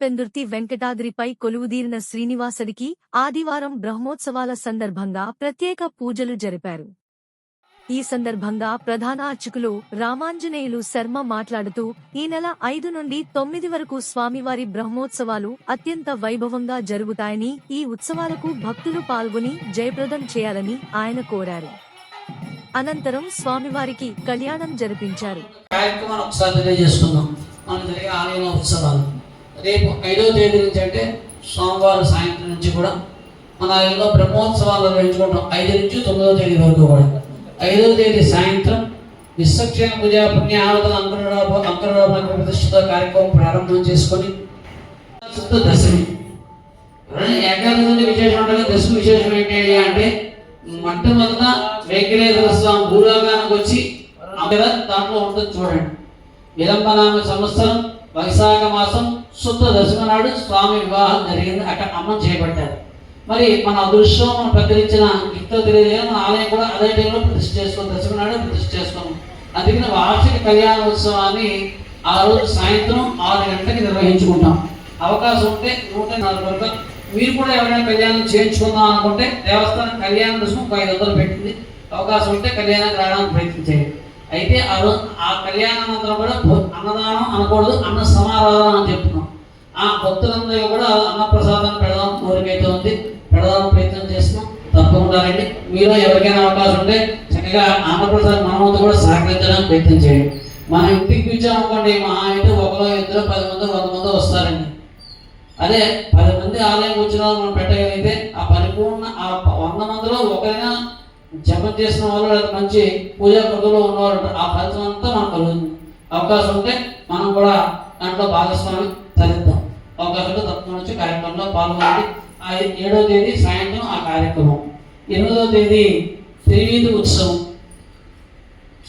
పెందుర్తి వెంకటాద్రిపై కొలువుదీరిన శ్రీనివాసుడికి ఆదివారం బ్రహ్మోత్సవాల సందర్భంగా ప్రత్యేక పూజలు జరిపారు. ఈ సందర్భంగా ప్రధాన అర్చకులు రామాంజనేయులు శర్మ మాట్లాడుతూ, ఈ నెల 5 నుండి 9 వరకు స్వామివారి బ్రహ్మోత్సవాలు అత్యంత వైభవంగా జరుగుతాయని, ఈ ఉత్సవాలకు భక్తులు పాల్గొని జయప్రదం చేయాలని ఆయన కోరారు. అనంతరం స్వామివారికి కళ్యాణం జరిపించారు. రేపు 5వ తేదీ నుంచి అంటే సోమవారం సాయంత్రం నుంచి కూడా మన ఇళ్ళలో బ్రహ్మోత్సవాలు నిర్వహించుకుంటాం. 5 నుంచి 9వ తేదీ వరకు కూడా. 5వ తేదీ సాయంత్రం విశ్వక్షేణ పూజ పుణ్య ఆరాధన అంతర్రామ ప్రతిష్ఠిత కార్యక్రమం ప్రారంభం చేసుకొని దశమి ఏకాదశి విశేషం ఉంటుంది. దశమి విశేషం ఏంటి అంటే మొట్టమొదట వెంకటేశ్వర స్వామి భూలోకానికి వచ్చి దాంట్లో ఉంటుంది చూడండి. విలంబనామ సంవత్సరం వైశాఖ మాసం శుద్ధ దశమి నాడు స్వామి వివాహం జరిగింది. అక్కడ అమ్మం చేపట్టారు. మరి మన అదృష్టం మనం ప్రకటించిన గిఫ్ట్ తెలియజేయాలి. మన ఆలయం కూడా అదే టైంలో ప్రతిష్ఠ చేసుకోవాలి. దశమి నాడు ప్రతిష్ఠ చేసుకోము. అందుకని వార్షిక కళ్యాణ ఉత్సవాన్ని ఆ రోజు సాయంత్రం 6 గంటలకి నిర్వహించుకుంటాం. అవకాశం ఉంటే 104 వరకు మీరు కూడా ఎవరైనా కళ్యాణం చేయించుకుందాం అనుకుంటే దేవస్థానం కళ్యాణ రుసుము 500 పెట్టింది. అవకాశం ఉంటే కళ్యాణానికి రావడానికి ప్రయత్నించేది. అయితే ఆ రోజు ఆ కళ్యాణానంతరం కూడా అన్నదానం అనకూడదు, అన్న సమారాధన అని చెప్తున్నాం. ఆ భక్తులందరూ కూడా అన్నప్రసాదాన్ని పెడదాం కోరికైతే ఉంది, పెడదాం ప్రయత్నం చేస్తున్నాం. తప్పకుండా రండి. మీలో ఎవరికైనా అవకాశం ఉంటే చక్కగా అన్నప్రసాదం మనమంతా కూడా సహకరించడానికి ప్రయత్నం చేయండి. మనం ఇంటికి పిలిచామనుకోండి, మా అయితే 1, 2, 10 మంది 100 మంది వస్తారండి. అదే 10 మంది ఆలయం వచ్చిన మనం పెట్టగలిగితే ఆ పరిపూర్ణ ఆ 100 మందిలో ఒకరైనా జపం చేసిన వాళ్ళు మంచి పూజా కృతుల్లో ఉన్నవాళ్ళు ఆ ఫలితం అంతా మనకు కలుగుతుంది. అవకాశం ఉంటే మనం కూడా దాంట్లో భాగస్వామి తరిద్దాం. అవకాశం ఉంటే తప్పకుండా వచ్చి కార్యక్రమంలో పాల్గొనండి. 7వ తేదీ సాయంత్రం ఆ కార్యక్రమం. 8వ తేదీ త్రివీధి ఉత్సవం.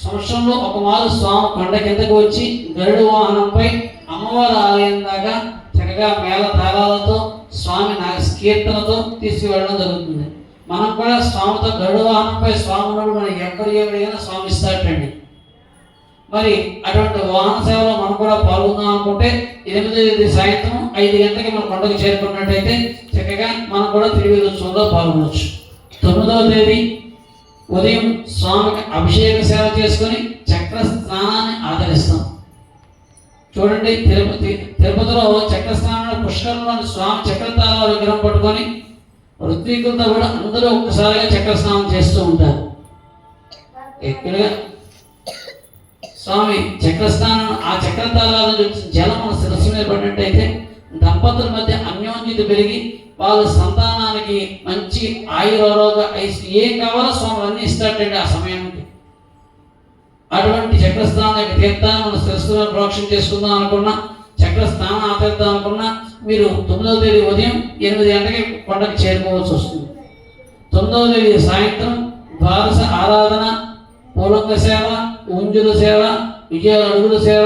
సంవత్సరంలో ఒక మారు స్వామి కొండ కిందకు వచ్చి గరుడ వాహనంపై అమ్మవారి ఆలయం దాకా చక్కగా మేళ తాళాలతో స్వామి కీర్తనతో తీసుకువెళ్ళడం జరుగుతుంది. మనం కూడా స్వామితో గరుడ వాహనంపై స్వామి ఉన్నప్పుడు మనం ఎవరికైనా స్వామి ఇస్తాటండి. మరి అటువంటి వాహన సేవలో మనం కూడా పాల్గొందాం అనుకుంటే 8వ తేదీ సాయంత్రం 5 గంటలకి మనం కొండకు చేరుకున్నట్టయితే చక్కగా మనం కూడా త్రివీధి ఉత్సవంలో పాల్గొనవచ్చు. 9వ తేదీ ఉదయం స్వామికి అభిషేక సేవ చేసుకొని చక్ర స్నానాన్ని ఆచరిస్తాం. చూడండి, తిరుపతిలో చక్ర స్నానం పుష్కరంలోని స్వామి చక్రతాళ విగ్రహం పట్టుకొని ఋత్వికులతో కూడా అందరూ ఒక్కసారిగా చక్ర స్నానం చేస్తూ ఉంటారు. ఎక్కడగా స్వామి చక్ర స్నానం ఆ చక్రతాళాలను చూసి జలం మన శిరస్సు మీద పడినట్టయితే దంపతుల మధ్య అన్యోన్యత పెరిగి వాళ్ళ సంతానానికి మంచి ఆయురారోగ ఏం కావాలో స్వామి అన్నీ ఇస్తాడండి ఆ సమయానికి. అటువంటి చక్రస్థానం యొక్క తీర్థాన్ని మన శిరస్సులో ప్రోక్షణ చేసుకుందాం అనుకున్నా, చక్ర స్నానం ఆచరిద్దాం అనుకున్నా మీరు 9వ తేదీ ఉదయం 8 గంటలకి కొండకి చేరుకోవాల్సి వస్తుంది. 9వ తేదీ సాయంత్రం ద్వాదశ ఆరాధన, పూలంగ సేవ, ఉంజుల సేవ, విజయ అడుగుల సేవ,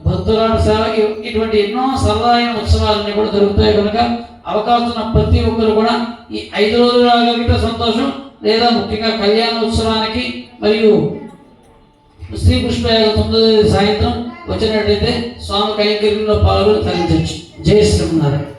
భక్తురాడు సేవ, ఇటువంటి ఎన్నో సరదాయిన ఉత్సవాలన్నీ కూడా జరుగుతాయి. కనుక అవకాశం ఉన్న ప్రతి ఒక్కరు కూడా ఈ 5 రోజులు రాగలిగితే సంతోషం. లేదా ముఖ్యంగా కళ్యాణ ఉత్సవానికి మరియు శ్రీ పుష్పయాగ 9వ తేదీ సాయంత్రం వచ్చినట్టయితే స్వామి కైంకర్యంలో పాల్గొని తరించవచ్చు. జై శ్రీమన్నారాయణ.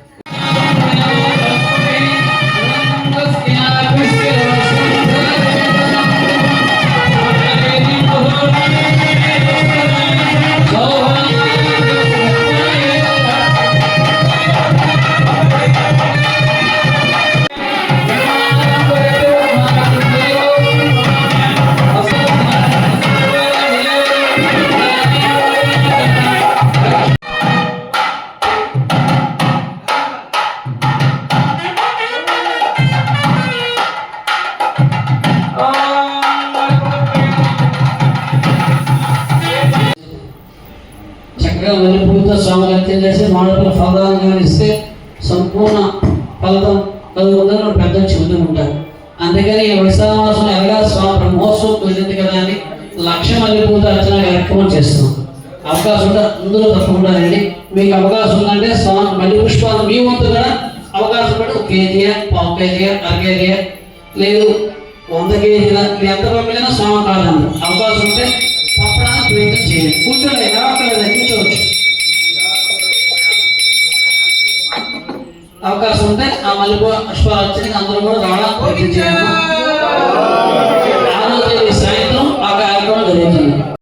పూర్తిగా స్వామి వ్యక్తం చేసి మానవుల ఫలదానంగా ఇస్తే సంపూర్ణ ఫలితం కలుగుతుందని పెద్దలు చెబుతూ ఉంటారు. అందుకని ఈ వైశాఖ మాసం ఎలాగా స్వామి బ్రహ్మోత్సవం కుదిరింది కదా అని 1,00,000 మల్లె పూత అర్చన కార్యక్రమం చేస్తున్నాం. అవకాశం ఉంటే అందులో తప్పకుండా రండి. మీకు అవకాశం ఉందంటే స్వామి మల్లె పుష్పాలు మీ వంతు కూడా అవకాశం పడి 1 కేజీ, 1/2 కేజీ, 1/2 కేజీ, లేదు 100 కేజీల ఎంత పంపినా స్వామి కాదండి. అవకాశం ఉంటే పంపడానికి ప్రయత్నం చేయండి. కూర్చోండి, రావట్లేదు, కూర్చోవచ్చు. అవకాశం ఉంటే ఆ మల్లెపూ పుష్పార్చనకి అందరూ కూడా రావడానికి ప్రయత్నం చేయండి. 6వ తేదీ సాయంత్రం ఆ కార్యక్రమం జరుగుతుంది.